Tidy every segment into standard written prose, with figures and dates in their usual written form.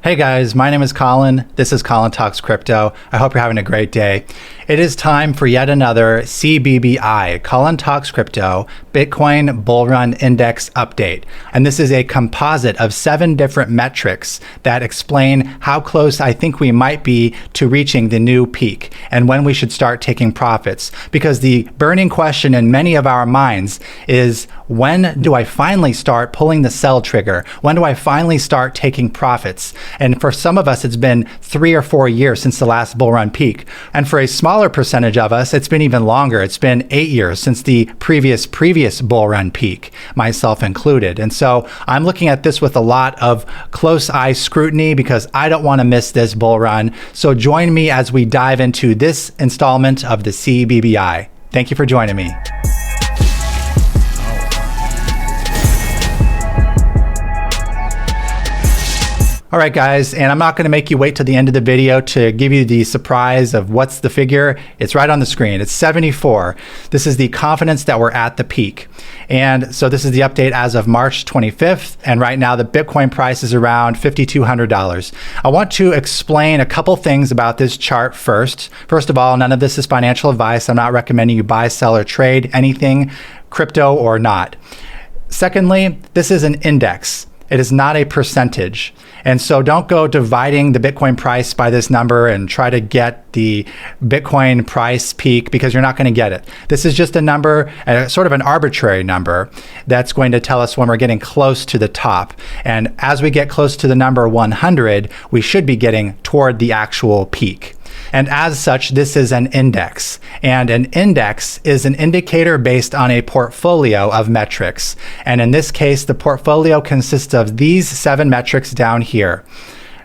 Hey guys, my name is Colin. This is Colin Talks Crypto. I hope you're having a great day. It is time for yet another CBBI, Colin Talks Crypto, Bitcoin Bull Run Index update. And this is a composite of 7 different metrics that explain how close I think we might be to reaching the new peak and when we should start taking profits. Because the burning question in many of our minds is, when do I finally start pulling the sell trigger? When do I finally start taking profits? And for some of us, it's been 3 or 4 years since the last bull run peak. And for a smaller percentage of us, it's been even longer. It's been 8 years since the previous bull run peak, myself included. And so I'm looking at this with a lot of close eye scrutiny because I don't want to miss this bull run. So join me as we dive into this installment of the CBBI. Thank you for joining me. All right, guys, and I'm not going to make you wait till the end of the video to give you the surprise of what's the figure. It's right on the screen. It's 74. This is the confidence that we're at the peak. And so this is the update as of March 25th. And right now the Bitcoin price is around $5,200. I want to explain a couple things about this chart first. First of all, none of this is financial advice. I'm not recommending you buy, sell, or trade anything, crypto or not. Secondly, this is an index. It is not a percentage. And so don't go dividing the Bitcoin price by this number and try to get the Bitcoin price peak because you're not going to get it. This is just a number, sort of an arbitrary number that's going to tell us when we're getting close to the top. And as we get close to the number 100, we should be getting toward the actual peak. And as such, this is an index. And an index is an indicator based on a portfolio of metrics. And in this case, the portfolio consists of these 7 metrics down here.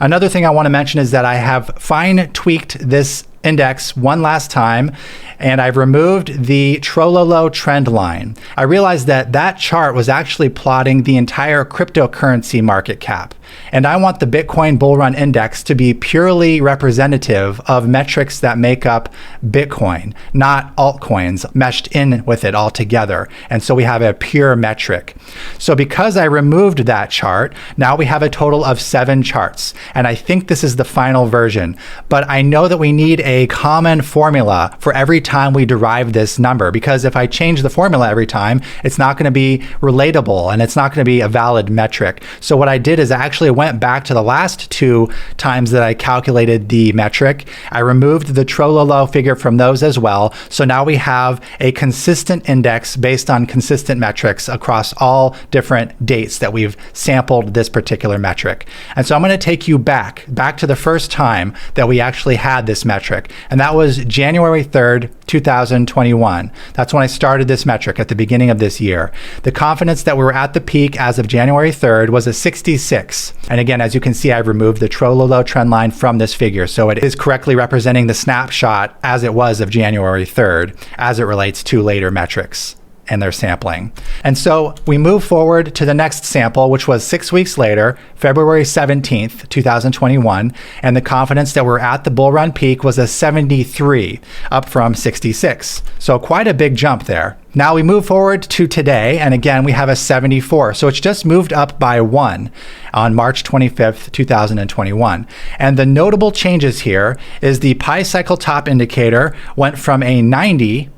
Another thing I want to mention is that I have fine-tweaked this index one last time, and I've removed the Trololo trend line. I realized that that chart was actually plotting the entire cryptocurrency market cap. And I want the Bitcoin Bull Run Index to be purely representative of metrics that make up Bitcoin, not altcoins meshed in with it altogether. And so we have a pure metric. So because I removed that chart, now we have a total of 7 charts. And I think this is the final version. But I know that we need a common formula for every time we derive this number, because if I change the formula every time, it's not going to be relatable and it's not going to be a valid metric. So what I did is I actually went back to the last 2 times that I calculated the metric. I removed the Trololo figure from those as well. So now we have a consistent index based on consistent metrics across all different dates that we've sampled this particular metric. And so I'm going to take you back to the first time that we actually had this metric. And that was January 3rd, 2021. That's when I started this metric at the beginning of this year. The confidence that we were at the peak as of January 3rd was a 66. And again, as you can see, I've removed the Trololo trend line from this figure. So it is correctly representing the snapshot as it was of January 3rd as it relates to later metrics and their sampling. And so we move forward to the next sample, which was 6 weeks later, February 17th, 2021. And the confidence that we're at the bull run peak was a 73, up from 66. So quite a big jump there. Now we move forward to today, and again, we have a 74. So it's just moved up by 1 on March 25th, 2021. And the notable changes here is the Pi cycle top indicator went from a 90%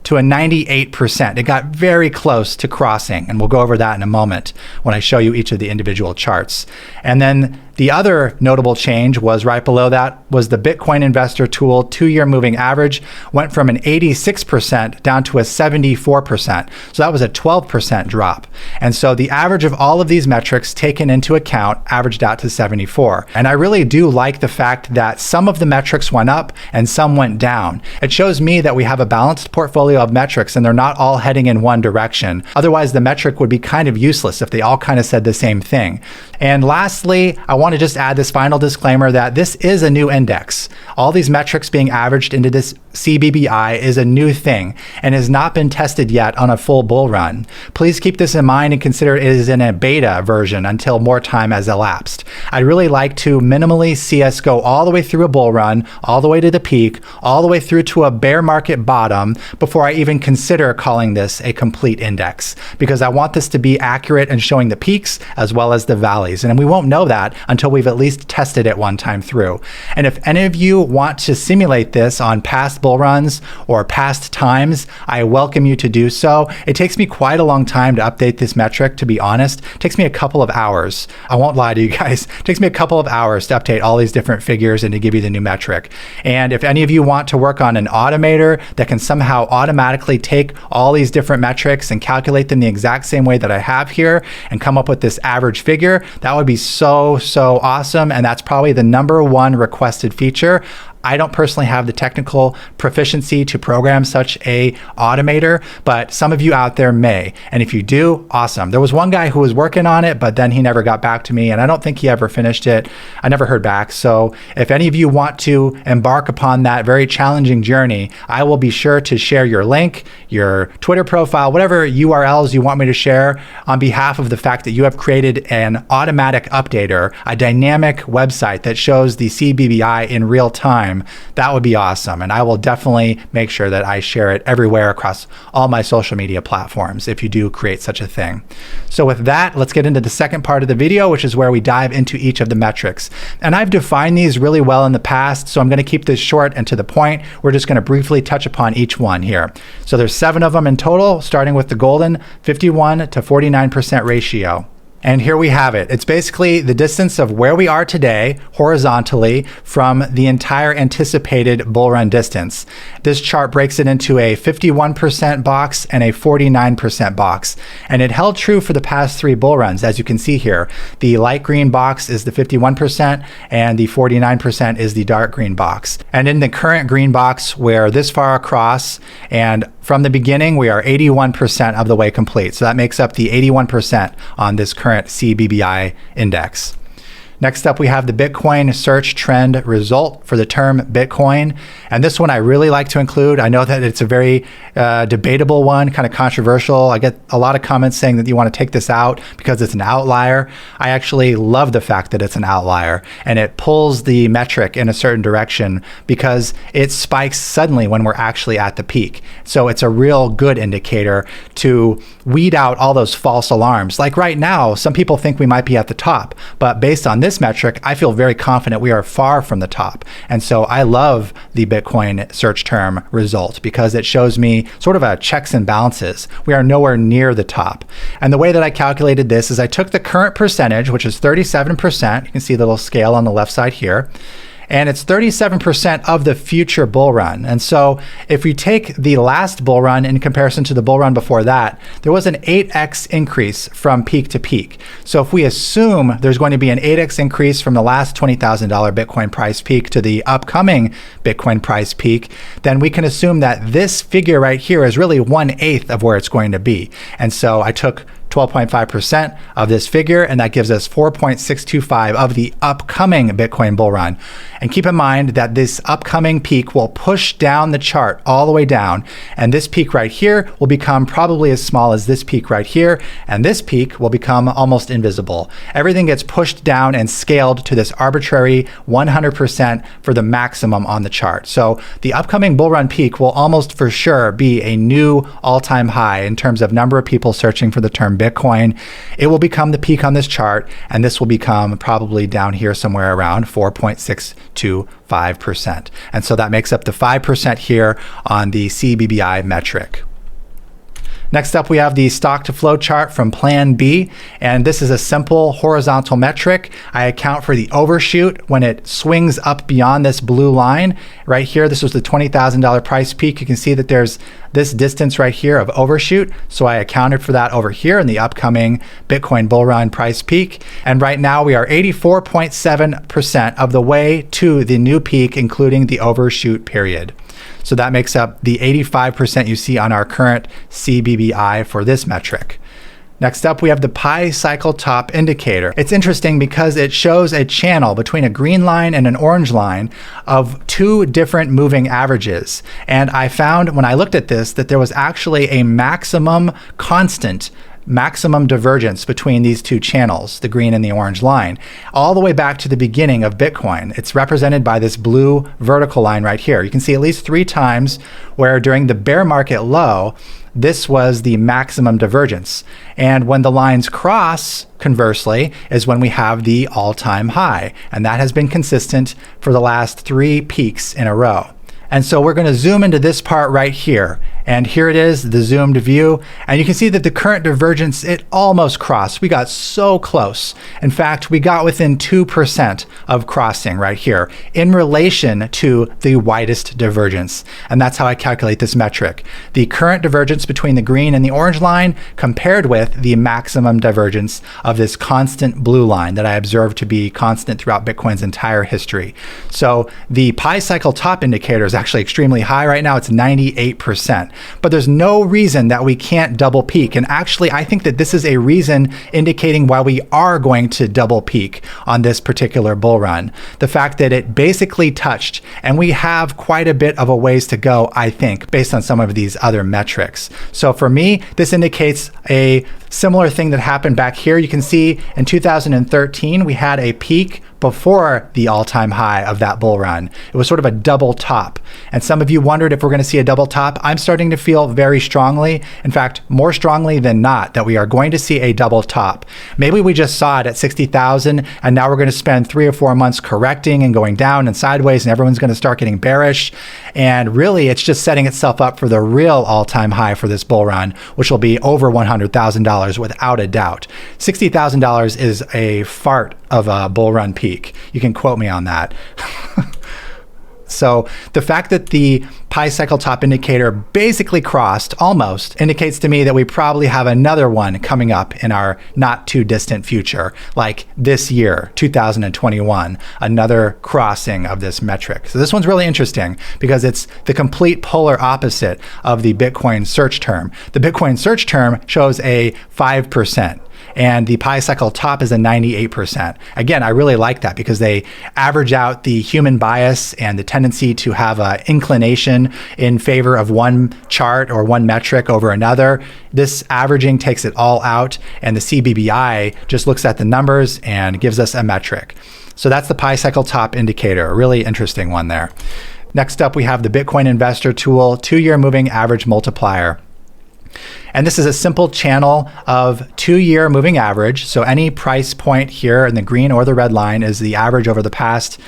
to a 98%. It got very close to crossing, and we'll go over that in a moment when I show you each of the individual charts. And then the other notable change was right below that was the Bitcoin Investor Tool 2-year moving average went from an 86% down to a 74%. So that was a 12% drop. And so the average of all of these metrics taken into account averaged out to 74. And I really do like the fact that some of the metrics went up and some went down. It shows me that we have a balanced portfolio of metrics and they're not all heading in one direction. Otherwise, the metric would be kind of useless if they all kind of said the same thing. And lastly, I want to just add this final disclaimer that this is a new index. All these metrics being averaged into this CBBI is a new thing and has not been tested yet on a full bull run. Please keep this in mind and consider it is in a beta version until more time has elapsed. I'd really like to minimally see us go all the way through a bull run, all the way to the peak, all the way through to a bear market bottom before I even consider calling this a complete index, because I want this to be accurate and showing the peaks as well as the valleys. And we won't know that until we've at least tested it one time through. And if any of you want to simulate this on past bull runs or past times, I welcome you to do so. It takes me quite a long time to update this metric, to be honest. It takes me a couple of hours. I won't lie to you guys. It takes me a couple of hours to update all these different figures and to give you the new metric. And if any of you want to work on an automator that can somehow automatically take all these different metrics and calculate them the exact same way that I have here and come up with this average figure, that would be so awesome. And that's probably the #1 requested feature. I don't personally have the technical proficiency to program such a automator, but some of you out there may. And if you do, awesome. There was one guy who was working on it, but then he never got back to me, and I don't think he ever finished it. I never heard back. So if any of you want to embark upon that very challenging journey, I will be sure to share your link, your Twitter profile, whatever URLs you want me to share on behalf of the fact that you have created an automatic updater, a dynamic website that shows the CBBI in real time. That would be awesome. And I will definitely make sure that I share it everywhere across all my social media platforms if you do create such a thing. So with that, let's get into the second part of the video, which is where we dive into each of the metrics. And I've defined these really well in the past, so I'm going to keep this short and to the point. We're just going to briefly touch upon each one here. So there's 7 of them in total, starting with the golden 51 to 49% ratio. And here we have it. It's basically the distance of where we are today horizontally from the entire anticipated bull run distance. This chart breaks it into a 51% box and a 49% box. And it held true for the past 3 bull runs, as you can see here. The light green box is the 51% and the 49% is the dark green box. And in the current green box, we're this far across, and from the beginning, we are 81% of the way complete. So that makes up the 81% on this current CBBI index. Next up, we have the Bitcoin search trend result for the term Bitcoin. And this one I really like to include. I know that it's a very debatable one, kind of controversial. I get a lot of comments saying that you want to take this out because it's an outlier. I actually love the fact that it's an outlier, and it pulls the metric in a certain direction because it spikes suddenly when we're actually at the peak. So it's a real good indicator to weed out all those false alarms. Like right now, some people think we might be at the top, but based on this metric, I feel very confident we are far from the top. And so I love the Bitcoin search term result because it shows me sort of a checks and balances. We are nowhere near the top. And the way that I calculated this is I took the current percentage, which is 37%. You can see the little scale on the left side here. And it's 37% of the future bull run. And so if we take the last bull run in comparison to the bull run before that, there was an 8x increase from peak to peak. So if we assume there's going to be an 8x increase from the last $20,000 Bitcoin price peak to the upcoming Bitcoin price peak, then we can assume that this figure right here is really 1/8 of where it's going to be. And so I took 12.5% of this figure, and that gives us 4.625 of the upcoming Bitcoin bull run. And keep in mind that this upcoming peak will push down the chart all the way down, and this peak right here will become probably as small as this peak right here, and this peak will become almost invisible. Everything gets pushed down and scaled to this arbitrary 100% for the maximum on the chart. So the upcoming bull run peak will almost for sure be a new all-time high in terms of number of people searching for the term Bitcoin. It will become the peak on this chart, and this will become probably down here somewhere around 4.625%. And so that makes up the 5% here on the CBBI metric. Next up, we have the stock to flow chart from Plan B, and this is a simple horizontal metric. I account for the overshoot when it swings up beyond this blue line. Right here, this was the $20,000 price peak. You can see that there's this distance right here of overshoot, so I accounted for that over here in the upcoming Bitcoin bull run price peak. And right now, we are 84.7% of the way to the new peak, including the overshoot period. So that makes up the 85% you see on our current CBBI for this metric. Next up, we have the pi cycle top indicator. It's interesting because it shows a channel between a green line and an orange line of two different moving averages. And I found when I looked at this that there was actually a maximum constant maximum divergence between these two channels, the green and the orange line, all the way back to the beginning of Bitcoin. It's represented by this blue vertical line right here. You can see at least 3 times where during the bear market low, this was the maximum divergence. And when the lines cross, conversely, is when we have the all-time high. And that has been consistent for the last 3 peaks in a row. And so we're going to zoom into this part right here. And here it is, the zoomed view. And you can see that the current divergence, it almost crossed. We got so close. In fact, we got within 2% of crossing right here in relation to the widest divergence. And that's how I calculate this metric. The current divergence between the green and the orange line compared with the maximum divergence of this constant blue line that I observed to be constant throughout Bitcoin's entire history. So the pi cycle top indicator is actually extremely high right now. It's 98%. But there's no reason that we can't double peak. And actually, I think that this is a reason indicating why we are going to double peak on this particular bull run. The fact that it basically touched, and we have quite a bit of a ways to go, I think, based on some of these other metrics. So for me, this indicates a similar thing that happened back here. You can see in 2013, we had a peak before the all-time high of that bull run. It was sort of a double top. And some of you wondered if we're going to see a double top. I'm starting to feel very strongly, in fact, more strongly than not, that we are going to see a double top. Maybe we just saw it at 60,000 and now we're going to spend 3 or 4 months correcting and going down and sideways and everyone's going to start getting bearish. And really, it's just setting itself up for the real all-time high for this bull run, which will be over $100,000 without a doubt. $60,000 is a fart of a bull run peak. You can quote me on that. So the fact that the pi cycle top indicator basically crossed almost indicates to me that we probably have another one coming up in our not too distant future, like this year, 2021, another crossing of this metric. So this one's really interesting because it's the complete polar opposite of the Bitcoin search term. The Bitcoin search term shows a 5%. And the pi cycle top is a 98%. Again, I really like that because they average out the human bias and the tendency to have an inclination in favor of one chart or one metric over another. This averaging takes it all out, and the CBBI just looks at the numbers and gives us a metric. So that's the pi cycle top indicator, a really interesting one there. Next up, we have the Bitcoin Investor Tool 2-year moving average multiplier. And this is a simple channel of 2-year moving average. So any price point here in the green or the red line is the average over the past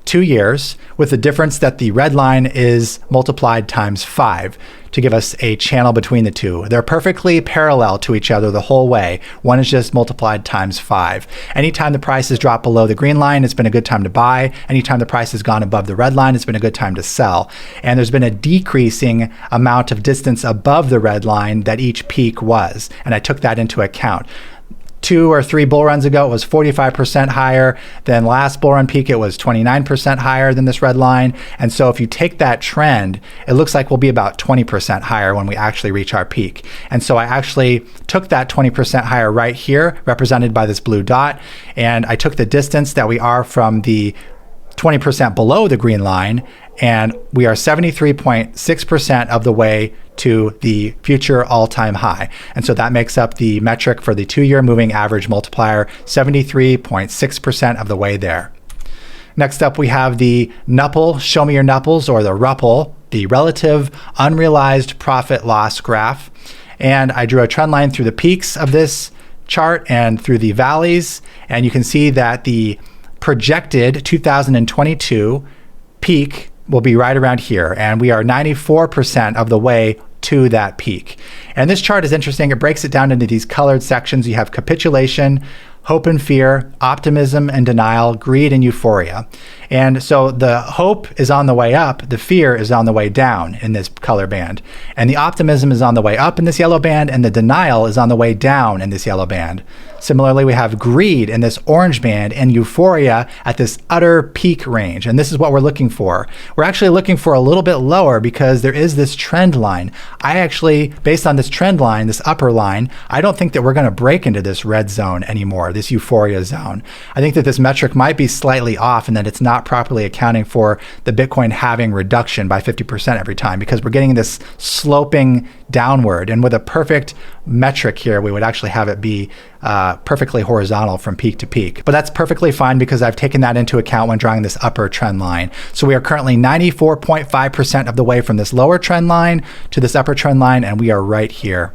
2 years, with the difference that the red line is multiplied times 5 to give us a channel between the two. They're perfectly parallel to each other the whole way. One is just multiplied times 5. Anytime the price has dropped below the green line, it's been a good time to buy. Anytime the price has gone above the red line, it's been a good time to sell. And there's been a decreasing amount of distance above the red line that each peak was. And I took that into account. 2 or 3 bull runs ago, it was 45% higher than last bull run peak. It was 29% higher than this red line. And so if you take that trend, it looks like we'll be about 20% higher when we actually reach our peak. And so I actually took that 20% higher right here, represented by this blue dot, and I took the distance that we are from the 20% below the green line, and we are 73.6% of the way to the future all-time high. And so that makes up the metric for the 2-year moving average multiplier, 73.6% of the way there. Next up, we have the NUPL, show me your NUPLs, or the RUPL, the relative unrealized profit loss graph. And I drew a trend line through the peaks of this chart and through the valleys. And you can see that the projected 2022 peak will be right around here, and we are 94% of the way to that peak. And this chart is interesting. It breaks it down into these colored sections. You have capitulation, hope and fear, optimism and denial, greed and euphoria. And so the hope is on the way up, the fear is on the way down in this color band. And the optimism is on the way up in this yellow band, and the denial is on the way down in this yellow band. Similarly, we have greed in this orange band and euphoria at this utter peak range. And this is what we're looking for. We're actually looking for a little bit lower because there is this trend line. I actually, based on this trend line, this upper line, I don't think that we're going to break into this red zone anymore, this euphoria zone. I think that this metric might be slightly off and that it's not properly accounting for the Bitcoin halving reduction by 50% every time, because we're getting this sloping downward. And with a perfect metric here, we would actually have it be perfectly horizontal from peak to peak. But that's perfectly fine because I've taken that into account when drawing this upper trend line. So we are currently 94.5% of the way from this lower trend line to this upper trend line, and we are right here.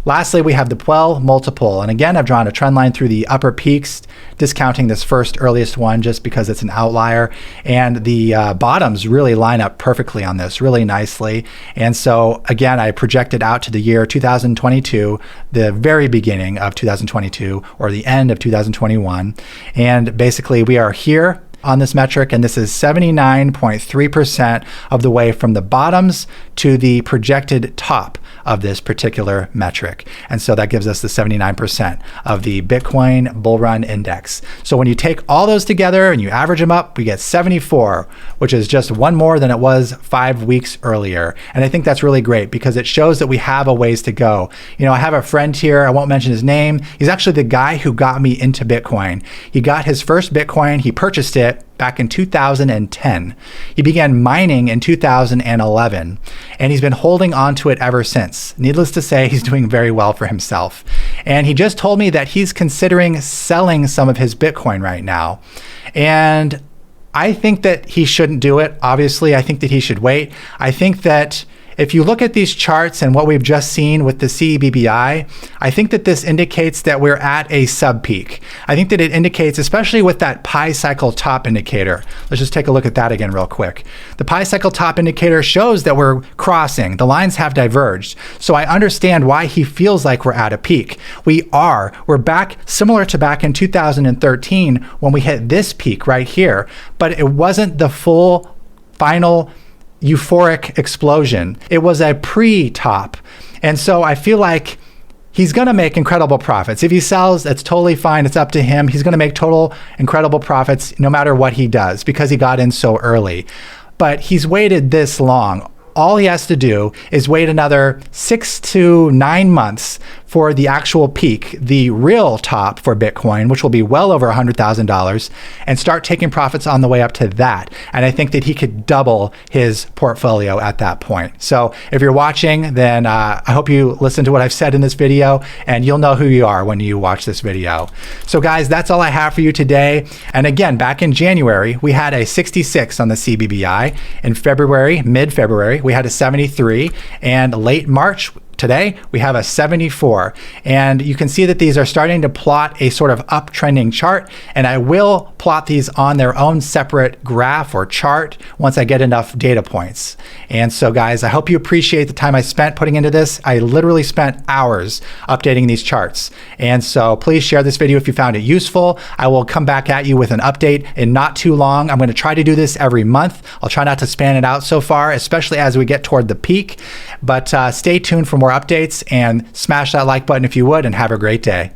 Lastly, we have the Puell Multiple. And again, I've drawn a trend line through the upper peaks, discounting this first earliest one just because it's an outlier. And the bottoms really line up perfectly on this, really nicely. And so again, I projected out to the year 2022, the very beginning of 2022, or the end of 2021. And basically we are here on this metric, and this is 79.3% of the way from the bottoms to the projected top of this particular metric. And so that gives us the 79% of the Bitcoin Bull Run Index. So when you take all those together and you average them up, we get 74, which is just one more than it was 5 weeks earlier. And I think that's really great because it shows that we have a ways to go. You know, I have a friend here, I won't mention his name. He's actually the guy who got me into Bitcoin. He got his first Bitcoin, he purchased it back in 2010. He began mining in 2011, and he's been holding on to it ever since. Needless to say, he's doing very well for himself. And he just told me that he's considering selling some of his Bitcoin right now. And I think that he shouldn't do it. Obviously, I think that he should wait. I think that if you look at these charts and what we've just seen with the CBBI, I think that this indicates that we're at a sub-peak. I think that it indicates, especially with that pi cycle top indicator. Let's just take a look at that again real quick. The pi cycle top indicator shows that we're crossing. The lines have diverged. So I understand why he feels like we're at a peak. We are. We're back similar to back in 2013 when we hit this peak right here, but it wasn't the full final euphoric explosion. It was a pre-top. And so I feel like he's going to make incredible profits. If he sells, that's totally fine. It's up to him. He's going to make total incredible profits no matter what he does because he got in so early. But he's waited this long. All he has to do is wait another 6 to 9 months for the actual peak, the real top for Bitcoin, which will be well over $100,000, and start taking profits on the way up to that. And I think that he could double his portfolio at that point. So if you're watching, then I hope you listen to what I've said in this video, and you'll know who you are when you watch this video. So guys, that's all I have for you today. And again, back in January, we had a 66 on the CBBI. In February, mid-February, we had a 73, and late March, today, we have a 74, and you can see that these are starting to plot a sort of uptrending chart, and I will plot these on their own separate graph or chart once I get enough data points. And so guys, I hope you appreciate the time I spent putting into this. I literally spent hours updating these charts. And so please share this video if you found it useful. I will come back at you with an update in not too long. I'm going to try to do this every month. I'll try not to span it out so far, especially as we get toward the peak. But stay tuned for more updates, and smash that like button if you would, and have a great day.